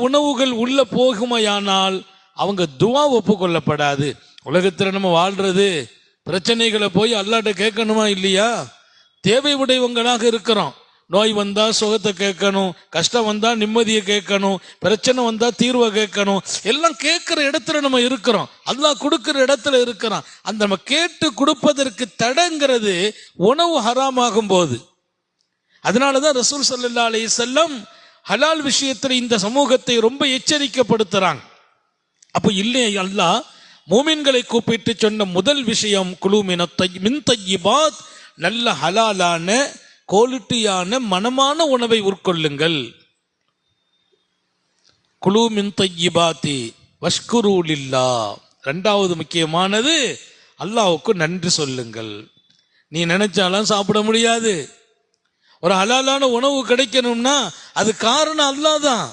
உணவுகள் உள்ள போகுமையானால் அவங்க துவா ஒப்புக்கொள்ளப்படாது. உலகத்துல நம்ம வாழ்றது பிரச்சனைகளை போய் அல்லாட்ட கேட்கணுமா இல்லையா? தேவை உடையவங்களாக இருக்கிறோம். நோய் வந்தா சுகத்தை கேட்கணும், கஷ்டம் வந்தா நிம்மதியை கேட்கணும், பிரச்சனை வந்தா தீர்வை கேட்கணும். எல்லாம் கேட்கிற இடத்துல நம்ம இருக்கிறோம், அல்லாஹ் கொடுக்கிற இடத்துல இருக்கிறோம். அந்த நம்ம கேட்டு கொடுப்பதற்கு தடங்கிறது உணவு ஹராமாகும் போது. அதனாலதான் ரசூல் ஸல்லல்லாஹு அலைஹி வஸல்லம் ஹலால் விஷயத்துல இந்த சமூகத்தை ரொம்ப எச்சரிக்கப்படுத்துறாங்க. அப்ப இல்லை, அல்லாஹ் மூமின்களை கூப்பிட்டு சொன்ன முதல் விஷயம் குலு மின் தய்யிபாத், நல்ல ஹலாலான குவாலிட்டியான மனமான உணவை உட்கொள்ளுங்கள். குலு மின் தய்யிபாத்தி வஷ்குரு லில்லாஹ். இரண்டாவது முக்கியமானது அல்லாஹ்வுக்கு நன்றி சொல்லுங்கள். நீ நினைச்சாலும் சாப்பிட முடியாது. ஒரு ஹலாலான உணவு கிடைக்கணும்னா அது காரணம் அல்லாஹ் தான்.